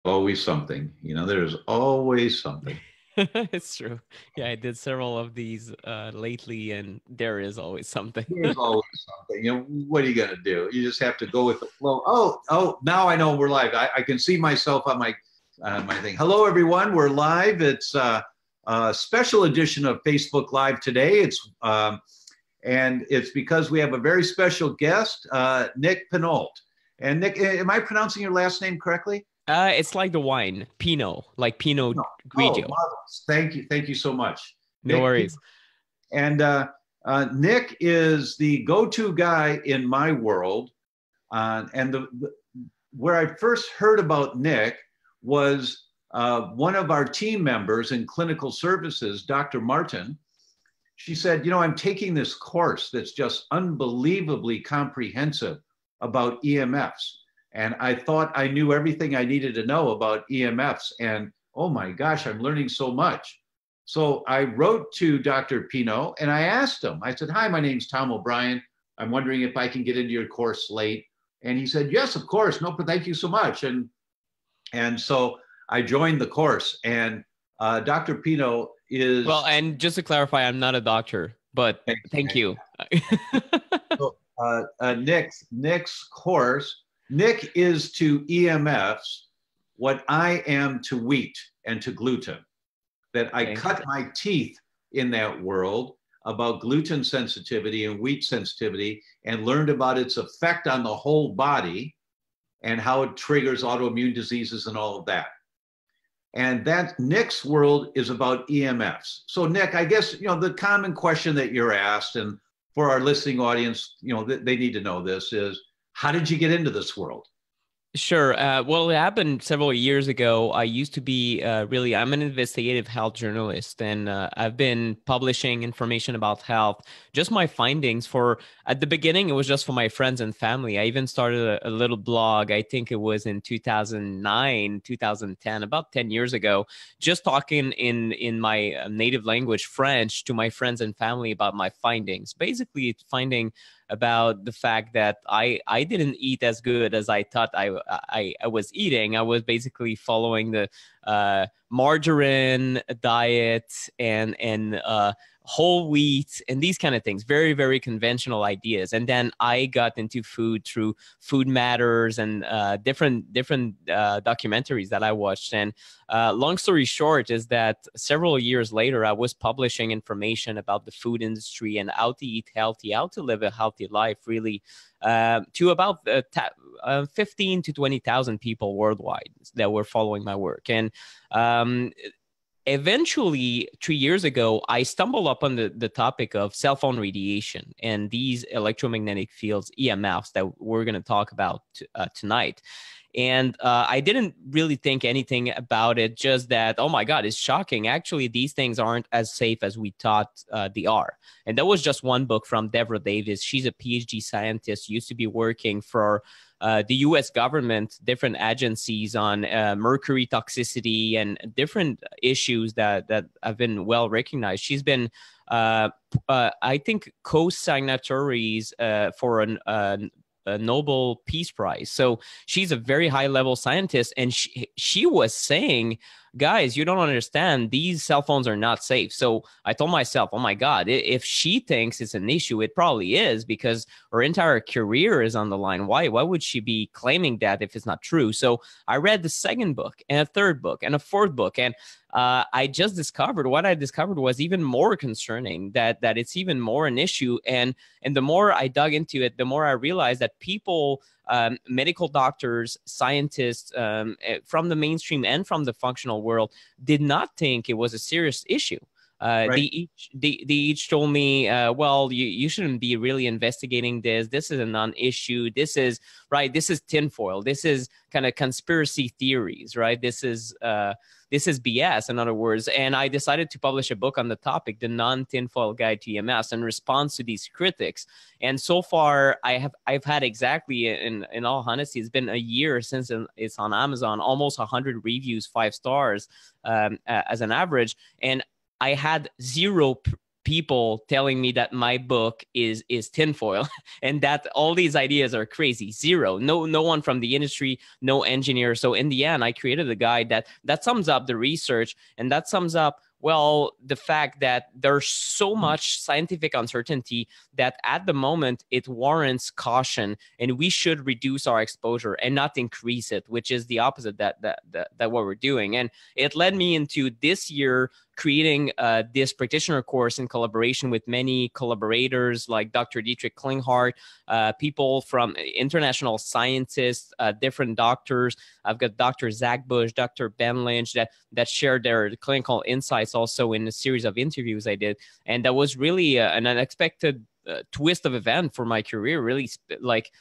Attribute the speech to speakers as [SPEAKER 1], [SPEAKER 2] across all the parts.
[SPEAKER 1] Always something, there's always something.
[SPEAKER 2] It's true. Yeah, I did several of these lately, and there is always something.
[SPEAKER 1] There's always something. What are you going to do? You just have to go with the flow. Oh, now I know we're live. I can see myself on my thing. Hello, everyone. We're live. It's a special edition of Facebook Live today. And it's because we have a very special guest, Nick Pineault. And Nick, am I pronouncing your last name correctly?
[SPEAKER 2] It's like the wine, Pinot, like Pinot
[SPEAKER 1] No. Oh,
[SPEAKER 2] Grigio.
[SPEAKER 1] marvelous. Thank you so much,
[SPEAKER 2] No
[SPEAKER 1] Nick.
[SPEAKER 2] worries.
[SPEAKER 1] And Nick is the go-to guy in my world. Where I first heard about Nick was one of our team members in clinical services, Dr. Martin. She said, I'm taking this course that's just unbelievably comprehensive about EMFs. And I thought I knew everything I needed to know about EMFs. And oh my gosh, I'm learning so much. So I wrote to Dr. Pineault and I asked him, I said, hi, my name's Tom O'Brien. I'm wondering if I can get into your course late. And he said, yes, of course. No, but thank you so much. And so I joined the course. And Dr. Pineault
[SPEAKER 2] Well,
[SPEAKER 1] is
[SPEAKER 2] and just to clarify, I'm not a doctor, but thank you.
[SPEAKER 1] so, Nick's course. Nick is to EMFs what I am to wheat and to gluten. That I
[SPEAKER 2] Okay.
[SPEAKER 1] cut my teeth in that world about gluten sensitivity and wheat sensitivity and learned about its effect on the whole body and how it triggers autoimmune diseases and all of that. And that Nick's world is about EMFs. So Nick, I guess, the common question that you're asked, and for our listening audience, they need to know this is, how did you get into this world?
[SPEAKER 2] Sure. Well, it happened several years ago. I used to be I'm an investigative health journalist, and I've been publishing information about health. Just my findings at the beginning, it was just for my friends and family. I even started a little blog. I think it was in 2009, 2010, about 10 years ago, just talking in my native language, French, to my friends and family about my findings. Basically, finding about the fact that I didn't eat as good as I thought I was eating. I was basically following the margarine diet and whole wheat and these kind of things, very, very conventional ideas. And then I got into food through Food Matters and different documentaries that I watched. And long story short is that several years later, I was publishing information about the food industry and how to eat healthy, how to live a healthy life, really, to about 15 to 20,000 people worldwide that were following my work. And eventually 3 years ago, I stumbled upon the topic of cell phone radiation and these electromagnetic fields, EMFs, that we're going to talk about tonight. And I didn't really think anything about it, just that, oh my God, it's shocking. Actually, these things aren't as safe as we thought they are. And that was just one book from Deborah Davis. She's a PhD scientist, used to be working for the US government, different agencies on mercury toxicity and different issues that have been well recognized. She's been, I think, co-signatories for a Nobel Peace Prize. So she's a very high level scientist. And she was saying, guys, you don't understand. These cell phones are not safe. So I told myself, oh my God, if she thinks it's an issue, it probably is, because her entire career is on the line. Why would she be claiming that if it's not true? So I read the second book and a third book and a fourth book. And I just discovered what I discovered was even more concerning, that it's even more an issue. And the more I dug into it, the more I realized that people, medical doctors, scientists from the mainstream and from the functional world did not think it was a serious issue.
[SPEAKER 1] Right.
[SPEAKER 2] They each told me, well, you shouldn't be really investigating this. This is a non-issue. This is tinfoil. This is kind of conspiracy theories, right? This is BS, in other words. And I decided to publish a book on the topic, The Non-Tinfoil Guide to EMS, in response to these critics. And so far, I've had exactly, in all honesty, it's been a year since it's on Amazon, almost 100 reviews, 5 stars as an average. And I had zero people telling me that my book is tinfoil and that all these ideas are crazy. Zero. No one from the industry, no engineer. So in the end, I created a guide that sums up the research, and that sums up, well, the fact that there's so much scientific uncertainty that at the moment it warrants caution, and we should reduce our exposure and not increase it, which is the opposite that what we're doing. And it led me into this year creating this practitioner course in collaboration with many collaborators like Dr. Dietrich Klinghardt, people from international scientists, different doctors. I've got Dr. Zach Bush, Dr. Ben Lynch that shared their clinical insights also in a series of interviews I did. And that was really an unexpected twist of event for my career, really. Like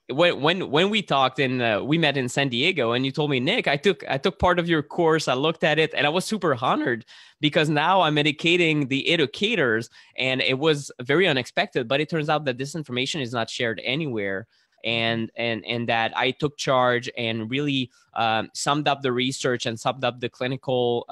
[SPEAKER 2] when we talked and we met in San Diego, and you told me, Nick, I took part of your course, I looked at it, and I was super honored because now I'm educating the educators, and it was very unexpected. But it turns out that this information is not shared anywhere, and that I took charge and really summed up the research and summed up the clinical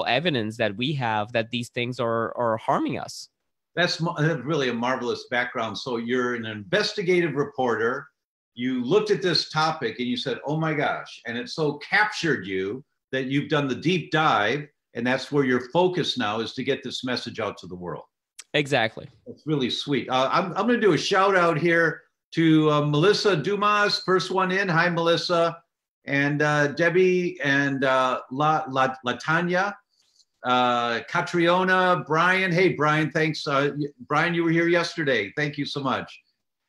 [SPEAKER 2] evidence that we have that these things are harming us.
[SPEAKER 1] That's really a marvelous background. So you're an investigative reporter. You looked at this topic and you said, oh my gosh, and it so captured you that you've done the deep dive, and that's where your focus now is to get this message out to the world.
[SPEAKER 2] Exactly.
[SPEAKER 1] That's really sweet. I'm going to do a shout out here to Melissa Dumas, first one in. Hi, Melissa. And Debbie and Latanya. Catriona, Brian. Hey, Brian, thanks. Brian, you were here yesterday. Thank you so much.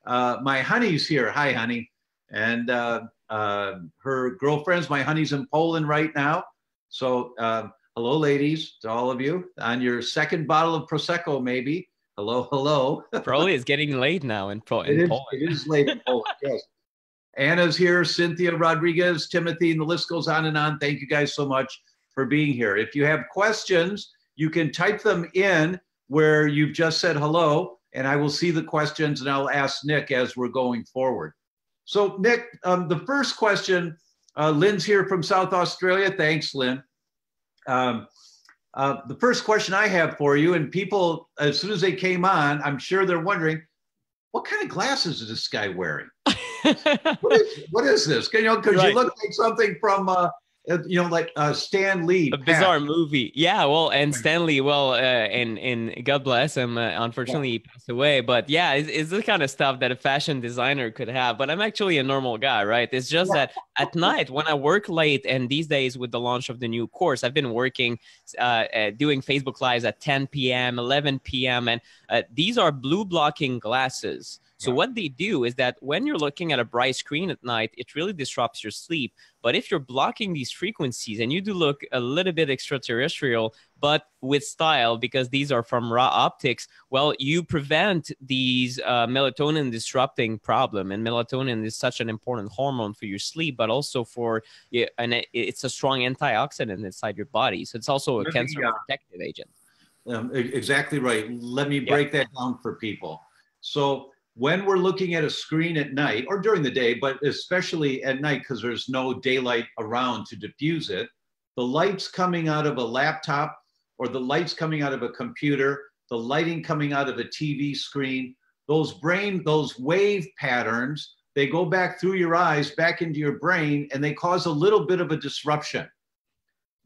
[SPEAKER 1] My honey's here. Hi, honey. And her girlfriends. My honey's in Poland right now. So hello, ladies, to all of you. On your second bottle of Prosecco, maybe. Hello, hello.
[SPEAKER 2] Probably it's getting late now in Poland.
[SPEAKER 1] It is late in Poland, yes. Anna's here, Cynthia Rodriguez, Timothy, and the list goes on and on. Thank you guys so much for being here. If you have questions, you can type them in where you've just said hello, and I will see the questions and I'll ask Nick as we're going forward. So Nick, the first question, Lynn's here from South Australia. Thanks, Lynn. The first question I have for you, and people, as soon as they came on, I'm sure they're wondering, what kind of glasses is this guy wearing? what is this? You know, because right. You look like something from like Stan Lee.
[SPEAKER 2] A bizarre movie. Yeah, well, and Stan Lee, well, and God bless him, unfortunately he passed away. But yeah, it's the kind of stuff that a fashion designer could have. But I'm actually a normal guy, right? It's just that at night when I work late, and these days with the launch of the new course, I've been working, doing Facebook Lives at 10 p.m., 11 p.m. And these are blue blocking glasses. So what they do is that when you're looking at a bright screen at night, it really disrupts your sleep. But if you're blocking these frequencies and you do look a little bit extraterrestrial, but with style, because these are from raw optics, well, you prevent these melatonin disrupting problem. And melatonin is such an important hormone for your sleep, but also for, and it's a strong antioxidant inside your body. So it's also a cancer protective agent.
[SPEAKER 1] Exactly right. Let me break that down for people. So when we're looking at a screen at night or during the day, but especially at night because there's no daylight around to diffuse it, the lights coming out of a laptop or the lights coming out of a computer, the lighting coming out of a TV screen, those wave patterns, they go back through your eyes, back into your brain, and they cause a little bit of a disruption.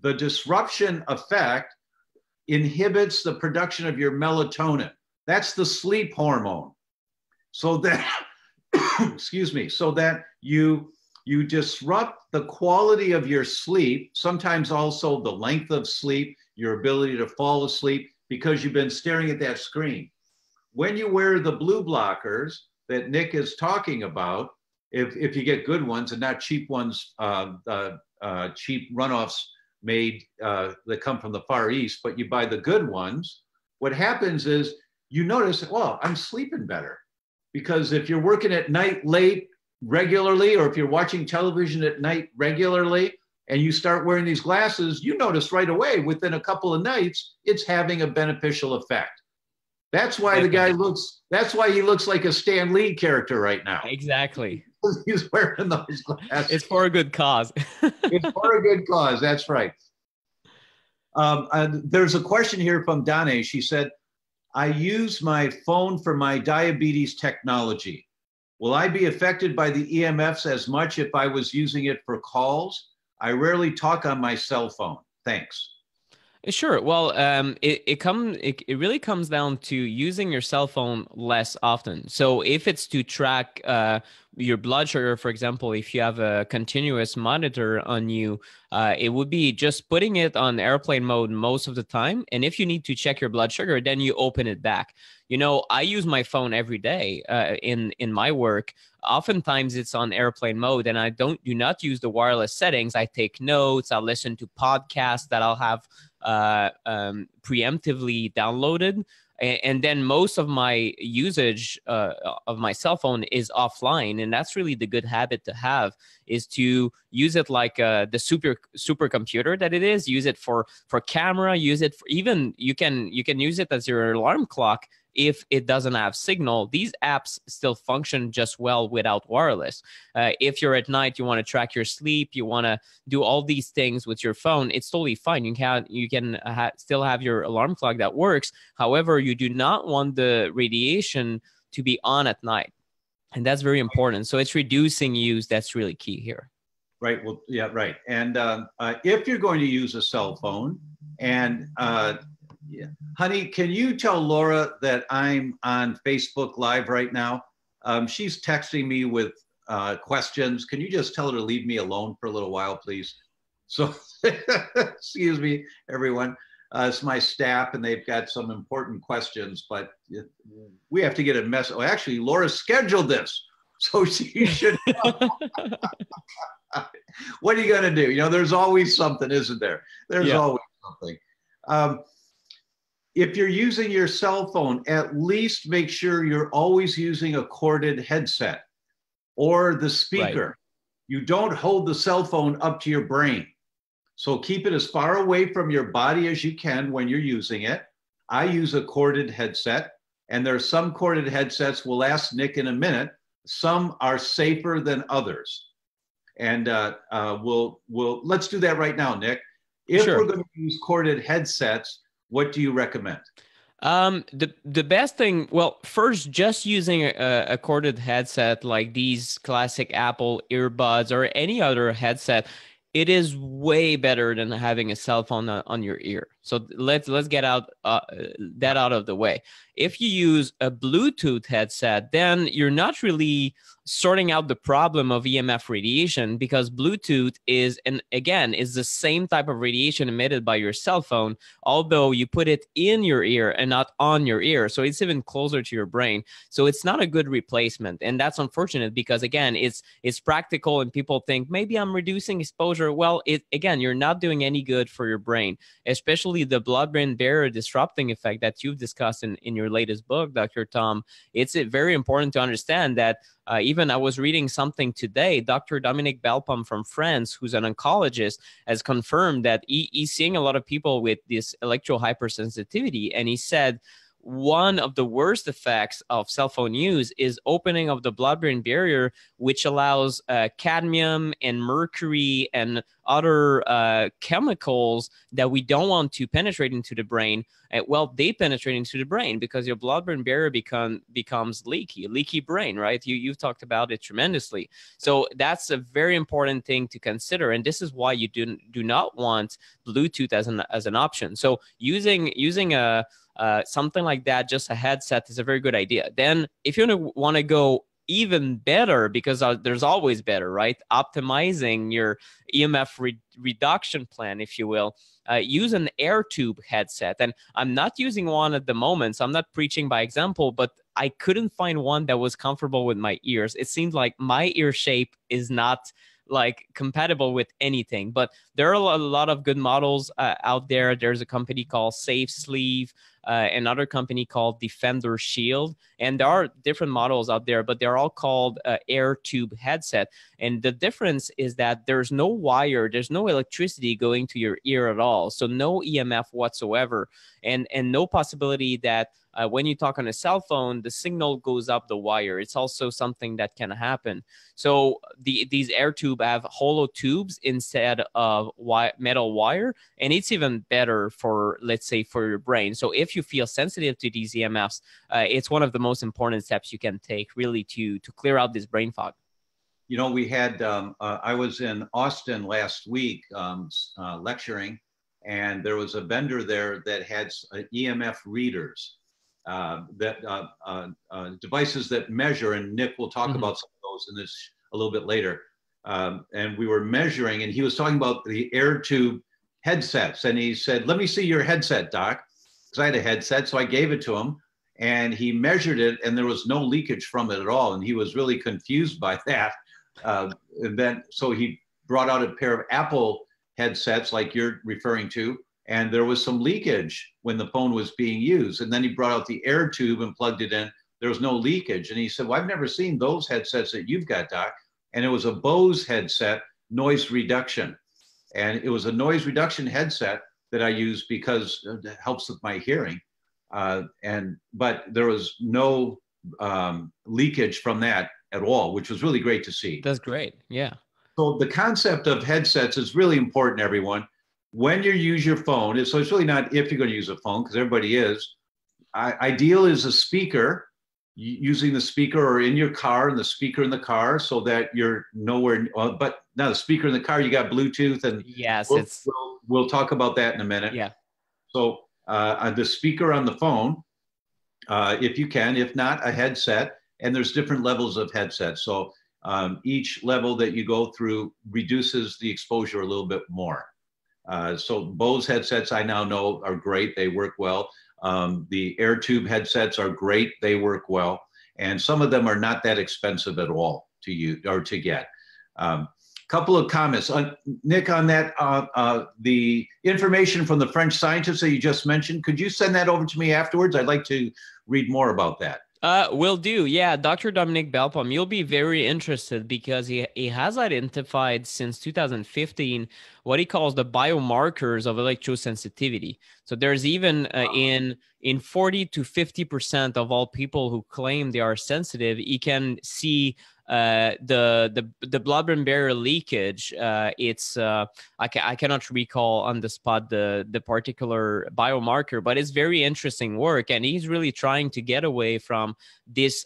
[SPEAKER 1] The disruption effect inhibits the production of your melatonin. That's the sleep hormone. So that, excuse me, so that you disrupt the quality of your sleep, sometimes also the length of sleep, your ability to fall asleep because you've been staring at that screen. When you wear the blue blockers that Nick is talking about, if you get good ones and not cheap ones, cheap runoffs made that come from the Far East, but you buy the good ones, what happens is you notice, well, I'm sleeping better. Because if you're working at night late regularly, or if you're watching television at night regularly, and you start wearing these glasses, you notice right away within a couple of nights, it's having a beneficial effect. That's why the guy that's why he looks like a Stan Lee character right now.
[SPEAKER 2] Exactly.
[SPEAKER 1] He's wearing those glasses.
[SPEAKER 2] It's for a good cause.
[SPEAKER 1] It's for a good cause, that's right. There's a question here from Dane. She said, I use my phone for my diabetes technology. Will I be affected by the EMFs as much if I was using it for calls? I rarely talk on my cell phone. Thanks.
[SPEAKER 2] Sure. Well, it really comes down to using your cell phone less often. So if it's to track your blood sugar, for example, if you have a continuous monitor on you, it would be just putting it on airplane mode most of the time. And if you need to check your blood sugar, then you open it back. You know, I use my phone every day in my work. Oftentimes it's on airplane mode, and I do not use the wireless settings. I take notes. I listen to podcasts that I'll have preemptively downloaded, and then most of my usage of my cell phone is offline, and that's really the good habit to have, is to use it like the supercomputer that it is. Use it for camera. Use it for, even you can use it as your alarm clock. If it doesn't have signal, these apps still function just well without wireless. If you're at night, you want to track your sleep, you want to do all these things with your phone, it's totally fine. You can still have your alarm clock that works. However, you do not want the radiation to be on at night. And that's very important. So it's reducing use. That's really key here.
[SPEAKER 1] Right. Well, yeah, right. And if you're going to use a cell phone, and yeah. Honey, can you tell Laura that I'm on Facebook Live right now? She's texting me with questions. Can you just tell her to leave me alone for a little while, please? So, excuse me, everyone. It's my staff, and they've got some important questions, but we have to get a message. Oh, actually, Laura scheduled this, so she should know. What are you going to do? You know, there's always something, isn't there? There's always something. If you're using your cell phone, at least make sure you're always using a corded headset or the speaker. Right. You don't hold the cell phone up to your brain. So keep it as far away from your body as you can when you're using it. I use a corded headset, and there are some corded headsets, we'll ask Nick in a minute. Some are safer than others. And let's do that right now, Nick. If we're going to use corded headsets, what do you recommend?
[SPEAKER 2] The best thing, well, first, just using a corded headset like these classic Apple earbuds or any other headset, it is way better than having a cell phone on your ear. So let's get that out of the way. If you use a Bluetooth headset, then you're not really sorting out the problem of EMF radiation, because Bluetooth is the same type of radiation emitted by your cell phone, although you put it in your ear and not on your ear. So it's even closer to your brain. So it's not a good replacement. And that's unfortunate, because again, it's practical and people think maybe I'm reducing exposure. Well, you're not doing any good for your brain, especially the blood-brain barrier disrupting effect that you've discussed in your latest book, Dr. Tom. It's very important to understand that even I was reading something today, Dr. Dominic Belpom from France, who's an oncologist, has confirmed that he's seeing a lot of people with this electrohypersensitivity. And he said one of the worst effects of cell phone use is opening of the blood-brain barrier, which allows cadmium and mercury and other chemicals that we don't want to penetrate into the brain. They penetrate into the brain because your blood-brain barrier becomes leaky brain, right? You've talked about it tremendously. So that's a very important thing to consider. And this is why you do not want Bluetooth as an option. So using something like that, just a headset, is a very good idea. Then if you want to go even better, because there's always better, right? Optimizing your EMF reduction plan, if you will, use an air tube headset. And I'm not using one at the moment, so I'm not preaching by example, but I couldn't find one that was comfortable with my ears. It seemed like my ear shape is not like compatible with anything, but there are a lot of good models out there. There's a company called Safe Sleeve. another company called Defender Shield. And there are different models out there, but they're all called air tube headset. And the difference is that there's no wire, there's no electricity going to your ear at all. So no EMF whatsoever, and no possibility that when you talk on a cell phone, the signal goes up the wire. It's also something that can happen. So these air tube have hollow tubes instead of metal wire, and it's even better for, let's say, for your brain. So if you feel sensitive to these EMFs, it's one of the most important steps you can take, really, to clear out this brain fog.
[SPEAKER 1] You know, we had, I was in Austin last week lecturing, and there was a vendor there that had EMF readers, devices that measure, and Nick will talk about some of those in this a little bit later. And we were measuring, and he was talking about the air tube headsets. And he said, "Let me see your headset, Doc." Because I had a headset, so I gave it to him, and he measured it, and there was no leakage from it at all. And he was really confused by that. And then, so he brought out a pair of Apple headsets like you're referring to, and there was some leakage when the phone was being used. And then he brought out the air tube and plugged it in. There was no leakage. And he said, "Well, I've never seen those headsets that you've got, Doc." And it was a Bose headset, noise reduction. And it was a noise reduction headset that I use because it helps with my hearing. But there was no leakage from that at all, which was really great to see.
[SPEAKER 2] That's great. Yeah.
[SPEAKER 1] So the concept of headsets is really important, everyone. When you use your phone, so it's really not if you're going to use a phone, because everybody is. Ideal is a speaker, using the speaker, or in your car, and the speaker in the car, so that you're nowhere. But now the speaker in the car, you got Bluetooth, and
[SPEAKER 2] yes,
[SPEAKER 1] we'll talk about that in a minute.
[SPEAKER 2] Yeah.
[SPEAKER 1] So the speaker on the phone, if you can, if not, a headset. And there's different levels of headsets. So each level that you go through reduces the exposure a little bit more. So Bose headsets, I now know, are great. They work well. The air tube headsets are great. They work well. And some of them are not that expensive at all to use or to get. Couple of comments. Nick, on that, the information from the French scientists that you just mentioned, could you send that over to me afterwards? I'd like to read more about that.
[SPEAKER 2] Will do. Yeah, Dr. Dominique Belpom, you'll be very interested because he has identified since 2015 what he calls the biomarkers of electrosensitivity. So there's even in 40 to 50% of all people who claim they are sensitive, you can see the blood-brain barrier leakage. I cannot recall on the spot the particular biomarker, but it's very interesting work, and he's really trying to get away from this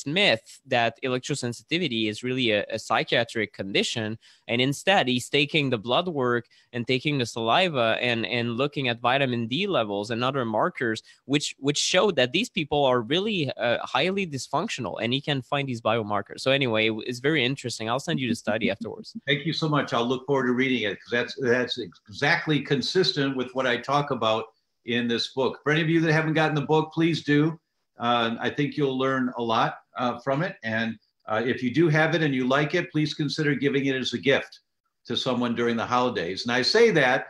[SPEAKER 2] myth that electrosensitivity is really a psychiatric condition, and instead he's taking the blood work and taking the saliva and looking at vitamin D levels and other markers, which show that these people are really highly dysfunctional, and he can find these biomarkers. So anyway, it's very interesting. I'll send you the study afterwards.
[SPEAKER 1] Thank you so much. I'll look forward to reading it, because that's exactly consistent with what I talk about in this book. For any of you that haven't gotten the book, please do. I think you'll learn a lot from it. And if you do have it and you like it, please consider giving it as a gift to someone during the holidays. And I say that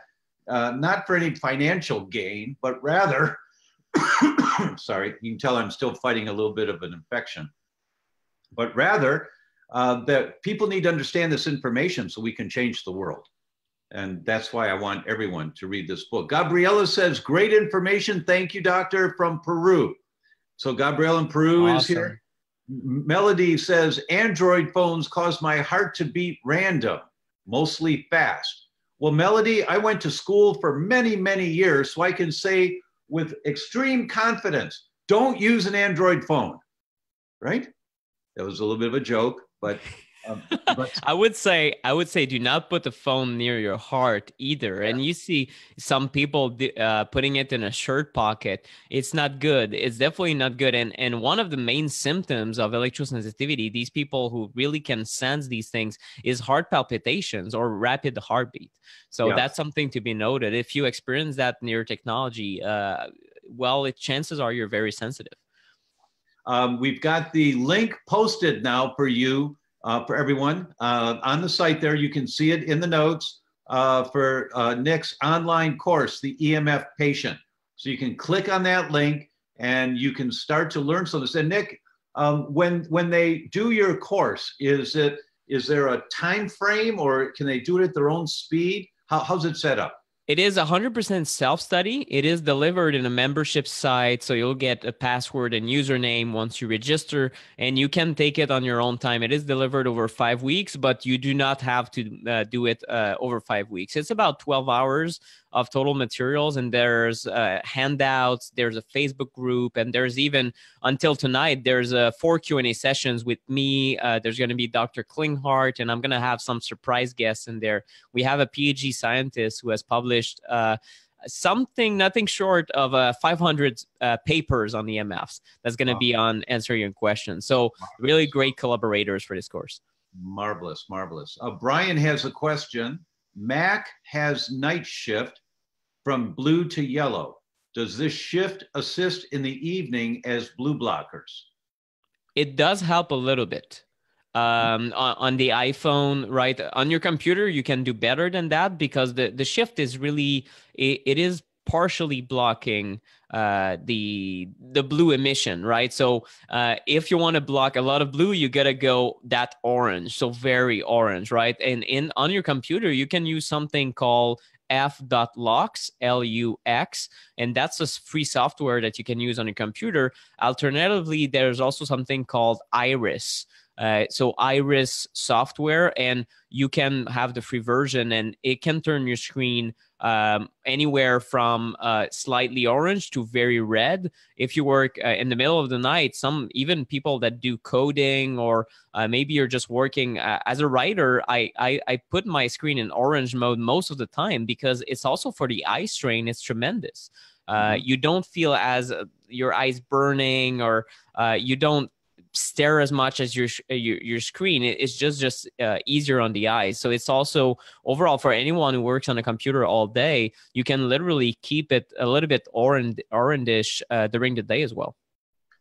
[SPEAKER 1] not for any financial gain, but rather, sorry, you can tell I'm still fighting a little bit of an infection, but rather that people need to understand this information so we can change the world. And that's why I want everyone to read this book. Gabriela says, great information. Thank you, doctor, from Peru. So Gabriela in Peru is here. Melody says, Android phones cause my heart to beat random, mostly fast. Well, Melody, I went to school for many, many years, so I can say with extreme confidence, don't use an Android phone, right? That was a little bit of a joke, but
[SPEAKER 2] I would say do not put the phone near your heart either. Yeah. And you see some people putting it in a shirt pocket. It's not good. It's definitely not good. And one of the main symptoms of electrosensitivity, these people who really can sense these things, is heart palpitations or rapid heartbeat. So that's something to be noted. If you experience that near technology, chances are you're very sensitive.
[SPEAKER 1] We've got the link posted now for you. For everyone on the site there. You can see it in the notes for Nick's online course, the EMF Patient. So you can click on that link and you can start to learn something. And Nick, when they do your course, is there a time frame, or can they do it at their own speed? How's it set up?
[SPEAKER 2] It is 100% self-study. It is delivered in a membership site, so you'll get a password and username once you register, and you can take it on your own time. It is delivered over 5 weeks, but you do not have to do it over 5 weeks. It's about 12 hours of total materials, and there's handouts, there's a Facebook group, and there's even, until tonight, there's 4 Q&A sessions with me. There's going to be Dr. Klinghardt, and I'm going to have some surprise guests in there. We have a PhD scientist who has published nothing short of 500 papers on the EMFs. That's going to be on answering your questions. So really great collaborators for this course.
[SPEAKER 1] Marvelous, marvelous. Brian has a question. Mac has night shift from blue to yellow. Does this shift assist in the evening as blue blockers?
[SPEAKER 2] It does help a little bit. On the iPhone, right? On your computer, you can do better than that because the shift is really, it is partially blocking the blue emission, right? So if you want to block a lot of blue, you got to go that orange, so very orange, right? And on your computer, you can use something called f.lux, Lux, and that's a free software that you can use on your computer. Alternatively, there's also something called Iris. So Iris software, and you can have the free version, and it can turn your screen anywhere from slightly orange to very red. If you work in the middle of the night, even people that do coding, or maybe you're just working as a writer, I put my screen in orange mode most of the time because it's also for the eye strain. It's tremendous. You don't feel as your eyes burning, or you don't stare as much as your screen. It's just easier on the eyes. So it's also overall for anyone who works on a computer all day, you can literally keep it a little bit orangish during the day as well.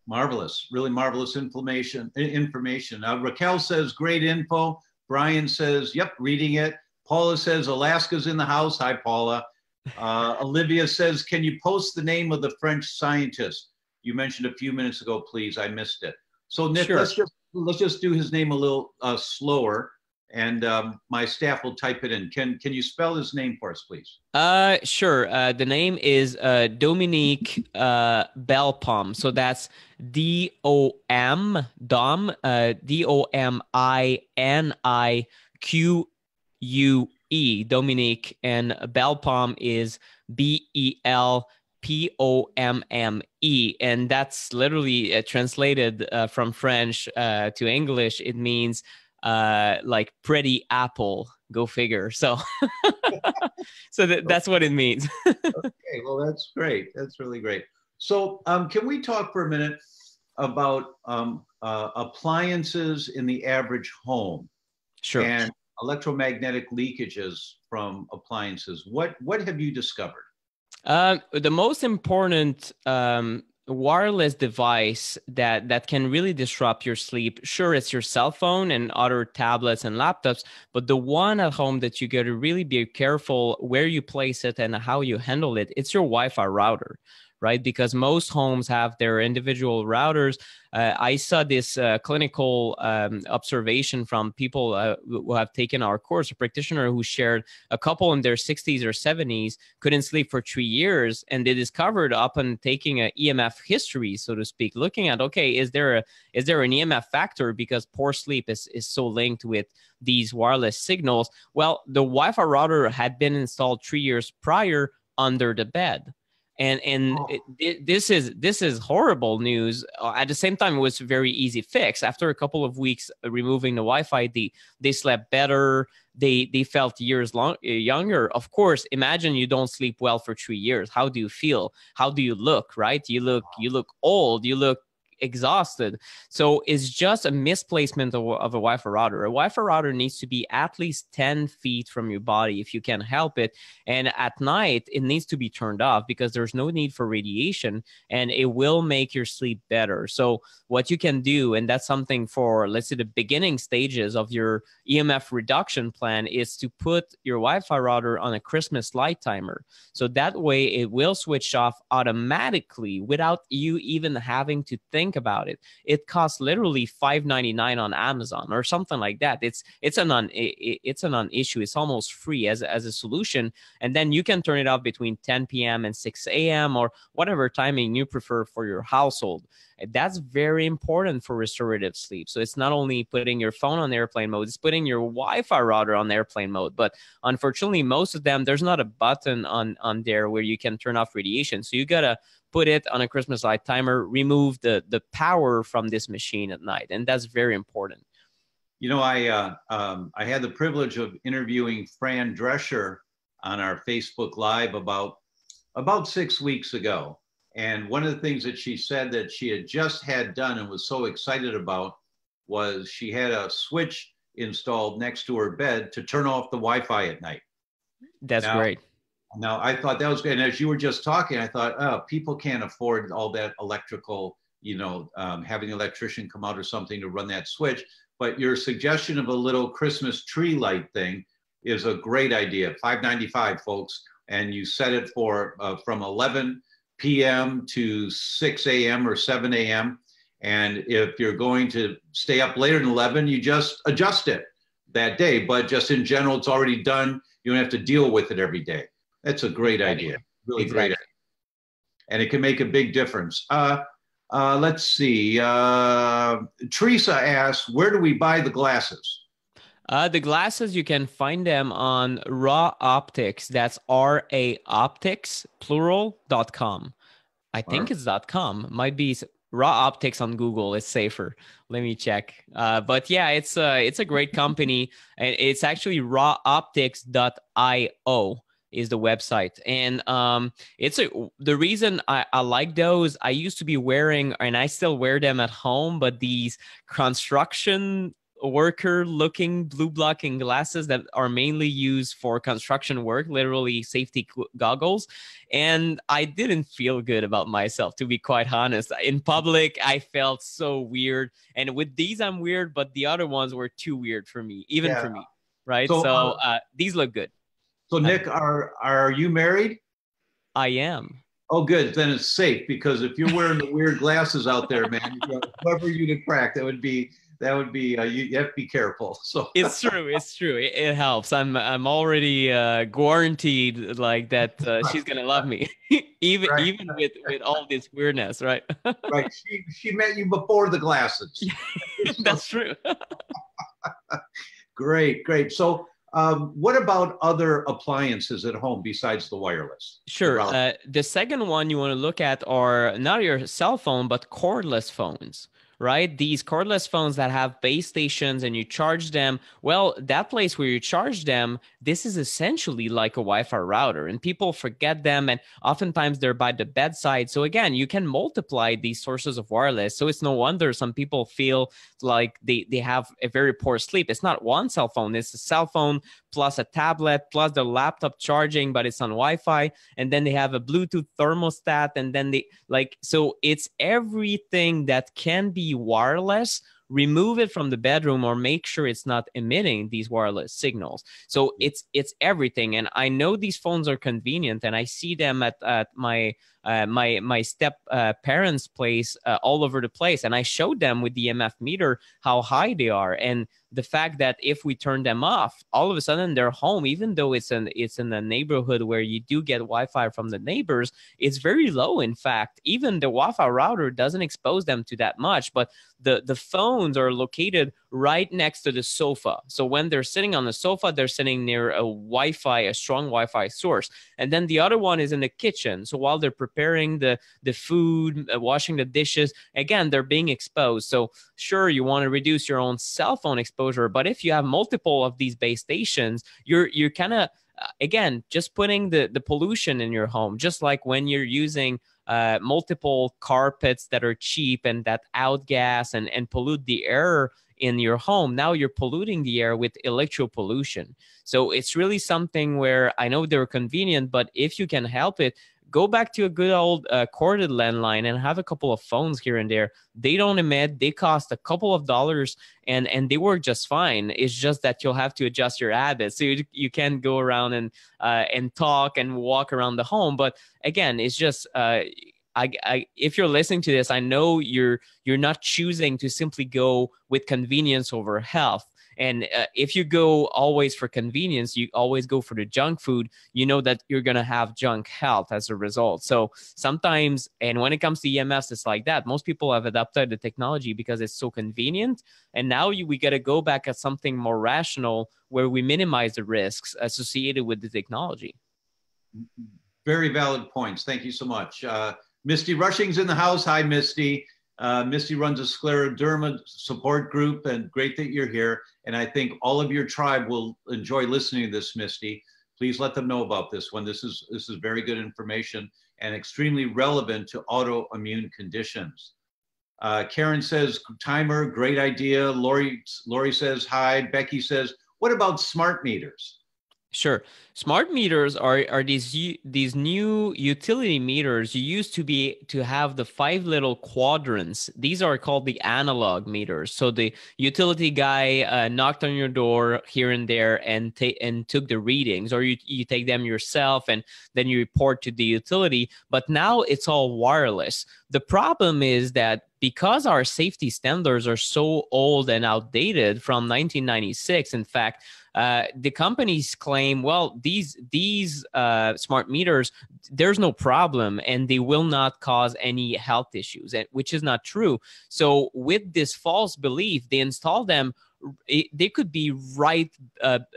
[SPEAKER 1] Marvelous, really marvelous information. Raquel says great info. Brian says, yep, reading it. Paula says Alaska's in the house. Hi, Paula. Olivia says, can you post the name of the French scientist you mentioned a few minutes ago, please? I missed it. So Nick,
[SPEAKER 2] sure.
[SPEAKER 1] let's just do his name a little slower, and my staff will type it in. Can you spell his name for us, please?
[SPEAKER 2] Sure. The name is Dominique Belpom. So that's Dominique, Dominique, and Belpom is Belpomme, and that's literally translated from French to English. It means like pretty apple. Go figure. So, that's what it means.
[SPEAKER 1] Okay, well, that's great. That's really great. So, can we talk for a minute about appliances in the average home?
[SPEAKER 2] Sure.
[SPEAKER 1] And electromagnetic leakages from appliances. What have you discovered?
[SPEAKER 2] The most important wireless device that can really disrupt your sleep, sure, it's your cell phone and other tablets and laptops, but the one at home that you got to really be careful where you place it and how you handle it, it's your Wi-Fi router, right? Because most homes have their individual routers. I saw this clinical observation from people who have taken our course, a practitioner who shared a couple in their 60s or 70s couldn't sleep for 3 years, and they discovered upon taking an EMF history, so to speak, looking at, okay, is there an EMF factor because poor sleep is so linked with these wireless signals? Well, the Wi-Fi router had been installed 3 years prior under the bed. And this is horrible news. At the same time, it was a very easy fix. After a couple of weeks removing the Wi-Fi, they slept better. They felt years younger. Of course, imagine you don't sleep well for 3 years. How do you feel? How do you look? Right? You look old. You look exhausted. So it's just a misplacement of a Wi-Fi router. A Wi-Fi router needs to be at least 10 feet from your body if you can help it. And at night, it needs to be turned off because there's no need for radiation, and it will make your sleep better. So what you can do, and that's something for, let's say, the beginning stages of your EMF reduction plan, is to put your Wi-Fi router on a Christmas light timer. So that way it will switch off automatically without you even having to think about it. It costs literally $5.99 on Amazon or something like that. It's a non-issue. It's almost free as a solution. And then you can turn it off between 10 p.m. and 6 a.m. or whatever timing you prefer for your household. That's very important for restorative sleep. So it's not only putting your phone on airplane mode, it's putting your Wi-Fi router on airplane mode. But unfortunately, most of them, there's not a button on there where you can turn off radiation. So you got to put it on a Christmas light timer, remove the power from this machine at night. And that's very important.
[SPEAKER 1] You know, I had the privilege of interviewing Fran Drescher on our Facebook Live about 6 weeks ago. And one of the things that she said that she had just had done and was so excited about was she had a switch installed next to her bed to turn off the Wi-Fi at night.
[SPEAKER 2] That's great.
[SPEAKER 1] Now, I thought that was good. And as you were just talking, I thought, oh, people can't afford all that electrical, having an electrician come out or something to run that switch. But your suggestion of a little Christmas tree light thing is a great idea. $5.95, folks. And you set it for from 11 p.m. to 6 a.m. or 7 a.m. And if you're going to stay up later than 11, you just adjust it that day. But just in general, it's already done. You don't have to deal with it every day. That's a great idea. Really great idea. And it can make a big difference. Let's see. Teresa asks, where do we buy the glasses?
[SPEAKER 2] The glasses, you can find them on Raw Optics. That's RA Optics, plural.com. I think it's .com. Might be Raw Optics on Google. It's safer. Let me check. But yeah, it's a great company. And it's actually rawoptics.io is the website. And the reason I like those, I used to be wearing, and I still wear them at home, but these construction worker looking blue blocking glasses that are mainly used for construction work, literally safety goggles. And I didn't feel good about myself, to be quite honest. In public, I felt so weird. And with these, I'm weird, but the other ones were too weird for me, even for me. Right. So these look good.
[SPEAKER 1] So Nick, are you married?
[SPEAKER 2] I am.
[SPEAKER 1] Oh, good. Then it's safe, because if you're wearing the weird glasses out there, man, whoever you to crack, that would be you have to be careful. So
[SPEAKER 2] it's true. It helps. I'm already guaranteed like that. She's gonna love me, even with all this weirdness, right?
[SPEAKER 1] Right. She met you before the glasses.
[SPEAKER 2] That's true.
[SPEAKER 1] Great. So what about other appliances at home besides the wireless?
[SPEAKER 2] Sure. The second one you want to look at are not your cell phone, but cordless phones. Right? These cordless phones that have base stations and you charge them. Well, that place where you charge them, this is essentially like a Wi-Fi router, and people forget them, and oftentimes they're by the bedside. So again, you can multiply these sources of wireless. So it's no wonder some people feel like they have a very poor sleep. It's not one cell phone. It's a cell phone plus a tablet plus the laptop charging, but it's on Wi-Fi. And then they have a Bluetooth thermostat. And then so it's everything that can be wireless. Remove it from the bedroom or make sure it's not emitting these wireless signals. So it's everything. And I know these phones are convenient, and I see them at my step parents' place all over the place. And I showed them with the EMF meter how high they are. And the fact that if we turn them off, all of a sudden they're home, even though it's in a neighborhood where you do get Wi-Fi from the neighbors, it's very low. In fact, even the Wi-Fi router doesn't expose them to that much, but the phones are located right next to the sofa. So when they're sitting on the sofa, they're sitting near a strong Wi-Fi source. And then the other one is in the kitchen. So while they're preparing the food, washing the dishes, again, they're being exposed. So sure, you want to reduce your own cell phone exposure, but if you have multiple of these base stations, you're kind of, again, just putting the pollution in your home, just like when you're using multiple carpets that are cheap and that outgas and pollute the air in your home. Now you're polluting the air with electropollution. So it's really something where I know they're convenient, but if you can help it, go back to a good old corded landline and have a couple of phones here and there. They don't emit. They cost a couple of dollars and they work just fine. It's just that you'll have to adjust your habits. So you can go around and talk and walk around the home. But again, it's just if you're listening to this, I know you're not choosing to simply go with convenience over health. And if you go always for convenience, you always go for the junk food, you know that you're going to have junk health as a result. So sometimes, and when it comes to EMFs, it's like that. Most people have adopted the technology because it's so convenient. And now we got to go back at something more rational where we minimize the risks associated with the technology.
[SPEAKER 1] Very valid points. Thank you so much. Misty Rushing's in the house. Hi, Misty. Misty runs a scleroderma support group, and great that you're here. And I think all of your tribe will enjoy listening to this, Misty. Please let them know about this one. This is very good information and extremely relevant to autoimmune conditions. Karen says, timer, great idea. Lori says, hi. Becky says, what about smart meters?
[SPEAKER 2] Sure. Smart meters are these new utility meters. You used to have the 5 little quadrants. These are called the analog meters. So the utility guy knocked on your door here and there and took the readings, or you take them yourself and then you report to the utility. But now it's all wireless. The problem is that because our safety standards are so old and outdated from 1996, in fact, the companies claim, well, these smart meters, there's no problem and they will not cause any health issues, which is not true. So with this false belief, they install them. They could be right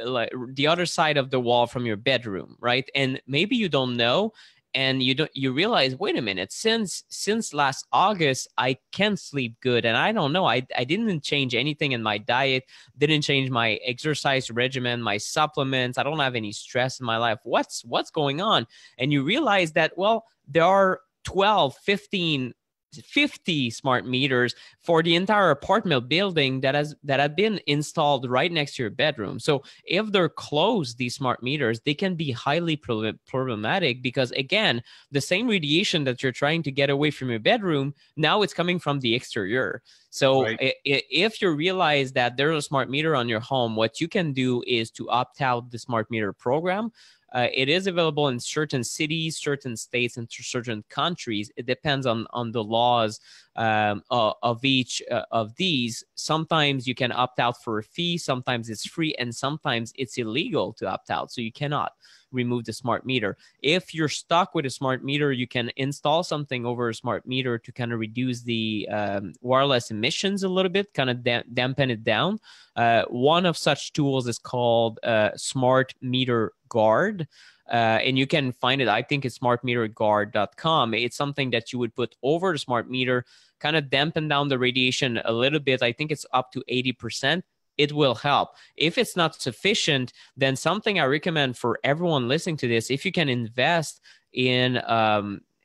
[SPEAKER 2] like the other side of the wall from your bedroom, right? And maybe you don't know. And you realize, wait a minute, since last August, I can't sleep good. And I don't know, I didn't change anything in my diet, didn't change my exercise regimen, my supplements. I don't have any stress in my life. What's going on? And you realize that, well, there are 12, 15, 50 smart meters for the entire apartment building that have been installed right next to your bedroom. So if they're closed, these smart meters, they can be highly problematic because, again, the same radiation that you're trying to get away from your bedroom, now it's coming from the exterior. So right. If you realize that there's a smart meter on your home, what you can do is to opt out the smart meter program. It is available in certain cities, certain states, and certain countries. It depends on the laws of each of these. Sometimes you can opt out for a fee, sometimes it's free, and sometimes it's illegal to opt out. So you cannot remove the smart meter. If you're stuck with a smart meter, you can install something over a smart meter to kind of reduce the wireless emissions a little bit, kind of dampen it down. One of such tools is called Smart Meter Guard. And you can find it, I think it's smartmeterguard.com. It's something that you would put over the smart meter, kind of dampen down the radiation a little bit. I think it's up to 80%. It will help. If it's not sufficient, then something I recommend for everyone listening to this, if you can invest in,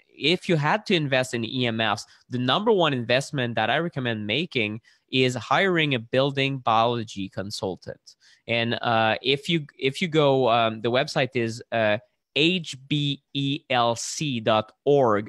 [SPEAKER 2] if you had to invest in EMFs, the number one investment that I recommend making is hiring a building biology consultant. And if you go, the website is hbelc.org,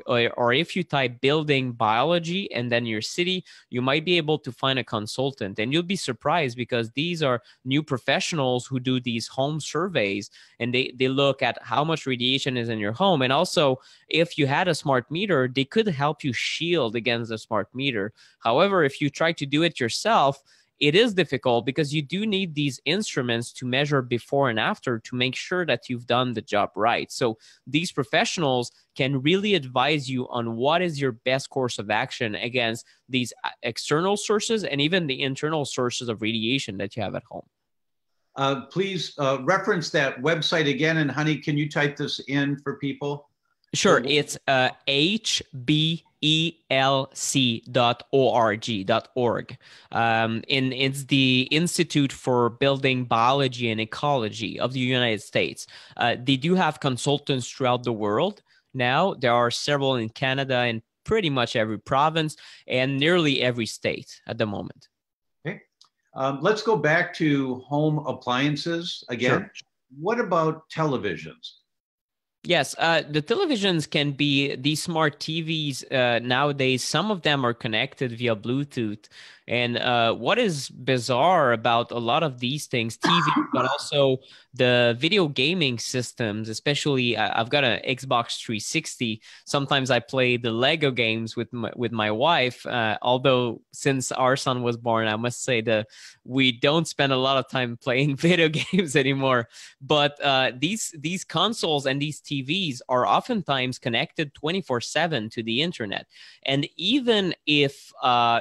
[SPEAKER 2] or if you type building biology and then your city, you might be able to find a consultant. And you'll be surprised because these are new professionals who do these home surveys, and they look at how much radiation is in your home. And also, if you had a smart meter, they could help you shield against a smart meter. However, if you try to do it yourself, it is difficult because you do need these instruments to measure before and after to make sure that you've done the job right. So these professionals can really advise you on what is your best course of action against these external sources and even the internal sources of radiation that you have at home.
[SPEAKER 1] Please reference that website again. And honey, can you type this in for people?
[SPEAKER 2] Sure. It's hbelc.org. And it's the Institute for Building Biology and Ecology of the United States. They do have consultants throughout the world. now. There are several in Canada in pretty much every province and nearly every state at the moment.
[SPEAKER 1] Okay. Let's go back to home appliances again.
[SPEAKER 2] Sure.
[SPEAKER 1] What about televisions?
[SPEAKER 2] Yes, the televisions can be these smart TVs nowadays. Some of them are connected via Bluetooth. And what is bizarre about a lot of these things, TV, but also the video gaming systems, especially I've got an Xbox 360. Sometimes I play the Lego games with my wife. Although since our son was born, I must say that we don't spend a lot of time playing video games anymore. But these consoles and these TVs are oftentimes connected 24/7 to the internet. And even if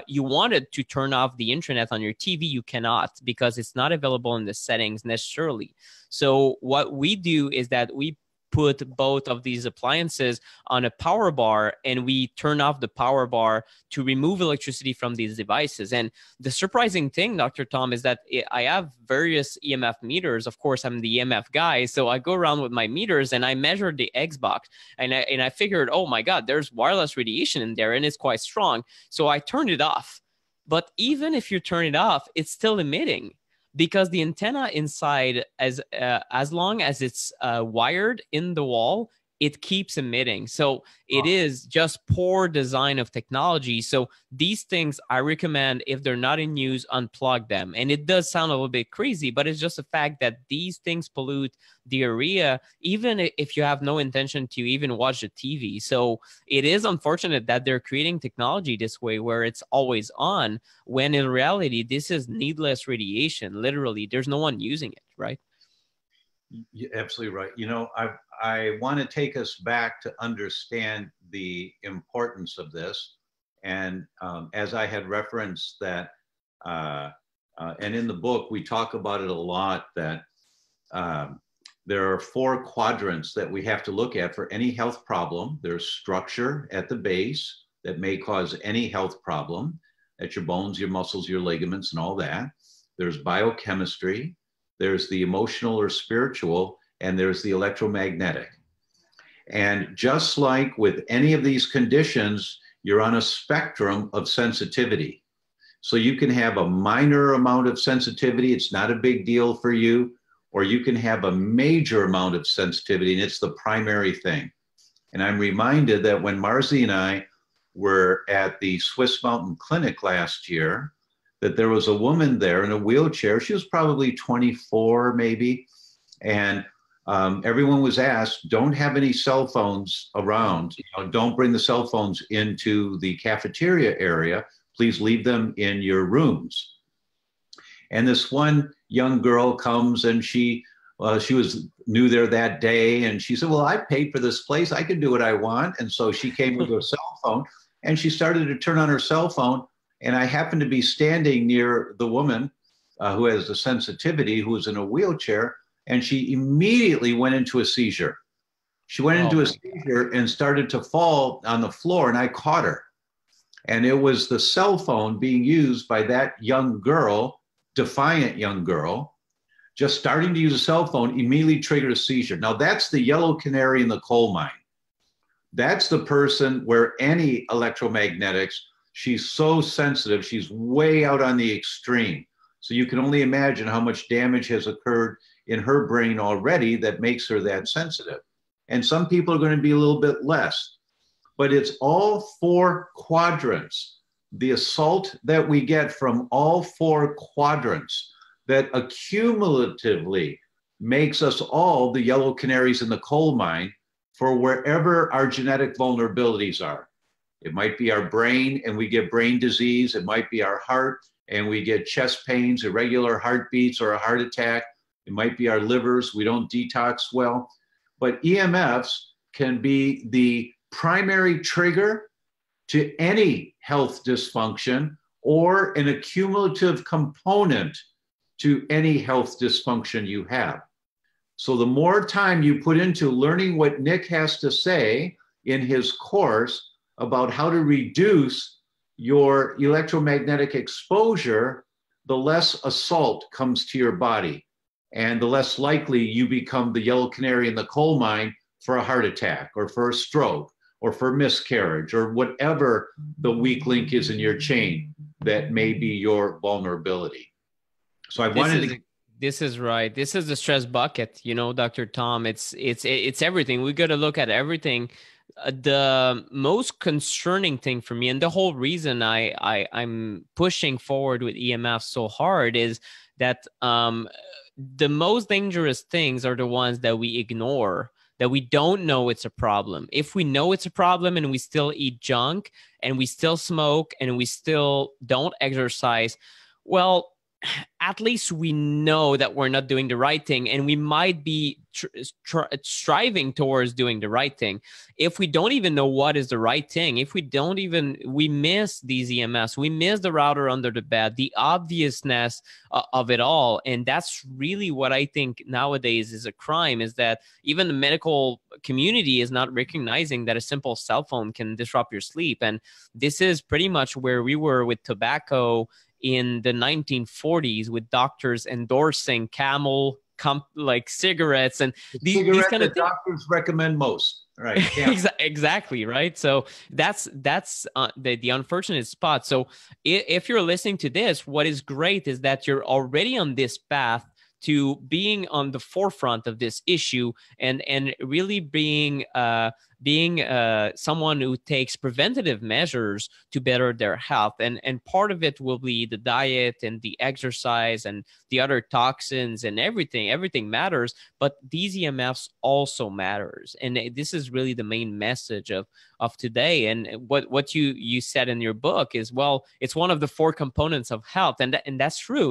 [SPEAKER 2] you wanted to turn off the internet on your TV, you cannot, because it's not available in the settings necessarily. So what we do is that we put both of these appliances on a power bar, and we turn off the power bar to remove electricity from these devices. And the surprising thing, Dr. Tom, is that I have various EMF meters. Of course, I'm the EMF guy, so I go around with my meters and I measure the Xbox, and I figured, oh my God, there's wireless radiation in there and it's quite strong. So I turned it off. But even if you turn it off, it's still emitting, because the antenna inside, as long as it's wired in the wall, it keeps emitting. So it is just poor design of technology. So these things, I recommend, if they're not in use, unplug them. And it does sound a little bit crazy, but it's just a fact that these things pollute the area, even if you have no intention to even watch the TV. So it is unfortunate that they're creating technology this way, where it's always on, when in reality, this is needless radiation. Literally, there's no one using it, right?
[SPEAKER 1] You're absolutely right. You know, I want to take us back to understand the importance of this. And as I had referenced that, and in the book, we talk about it a lot, that there are 4 quadrants that we have to look at for any health problem. There's structure at the base that may cause any health problem, at your bones, your muscles, your ligaments, and all that. There's biochemistry. There's the emotional or spiritual, and there's the electromagnetic. And just like with any of these conditions, you're on a spectrum of sensitivity. So you can have a minor amount of sensitivity, it's not a big deal for you, or you can have a major amount of sensitivity, and it's the primary thing. And I'm reminded that when Marzi and I were at the Swiss Mountain Clinic last year, that there was a woman there in a wheelchair. She was probably 24 maybe. And everyone was asked, don't have any cell phones around. You know, don't bring the cell phones into the cafeteria area. Please leave them in your rooms. And this one young girl comes, and she was new there that day. And she said, well, I paid for this place. I can do what I want. And so she came with her cell phone, and she started to turn on her cell phone. And I happened to be standing near the woman who has a sensitivity, who was in a wheelchair, and she immediately went into a seizure. She went into a seizure and started to fall on the floor, and I caught her. And it was the cell phone being used by that young girl, defiant young girl, just starting to use a cell phone, immediately triggered a seizure. Now, that's the yellow canary in the coal mine. That's the person where any electromagnetics, she's so sensitive, she's way out on the extreme. So you can only imagine how much damage has occurred in her brain already that makes her that sensitive. And some people are going to be a little bit less. But it's all 4 quadrants, the assault that we get from all 4 quadrants, that accumulatively makes us all the yellow canaries in the coal mine for wherever our genetic vulnerabilities are. It might be our brain and we get brain disease. It might be our heart and we get chest pains, irregular heartbeats, or a heart attack. It might be our livers. We don't detox well. But EMFs can be the primary trigger to any health dysfunction, or an accumulative component to any health dysfunction you have. So the more time you put into learning what Nick has to say in his course about how to reduce your electromagnetic exposure, the less assault comes to your body, and the less likely you become the yellow canary in the coal mine for a heart attack or for a stroke or for miscarriage or whatever the weak link is in your chain that may be your vulnerability. So I wanted to.
[SPEAKER 2] This is right. This is the stress bucket, you know, Dr. Tom. It's everything. We got to look at everything. The most concerning thing for me, and the whole reason I'm pushing forward with EMF so hard, is that the most dangerous things are the ones that we ignore, that we don't know it's a problem. If we know it's a problem and we still eat junk and we still smoke and we still don't exercise, well, at least we know that we're not doing the right thing, and we might be striving towards doing the right thing. If we don't even know what is the right thing, if we miss these EMFs, we miss the router under the bed, the obviousness of it all. And that's really what I think nowadays is a crime, is that even the medical community is not recognizing that a simple cell phone can disrupt your sleep. And this is pretty much where we were with tobacco in the 1940s, with doctors endorsing Camel like cigarettes and these kind of things.
[SPEAKER 1] Doctors recommend most, right? Yeah.
[SPEAKER 2] Exactly, right. So that's the unfortunate spot. So if you're listening to this, what is great is that you're already on this path to being on the forefront of this issue and really being someone who takes preventative measures to better their health. And part of it will be the diet and the exercise and the other toxins and everything matters, but these EMFs also matters. And this is really the main message of today. And what you said in your book is, well, it's one of the 4 components of health. And that's true.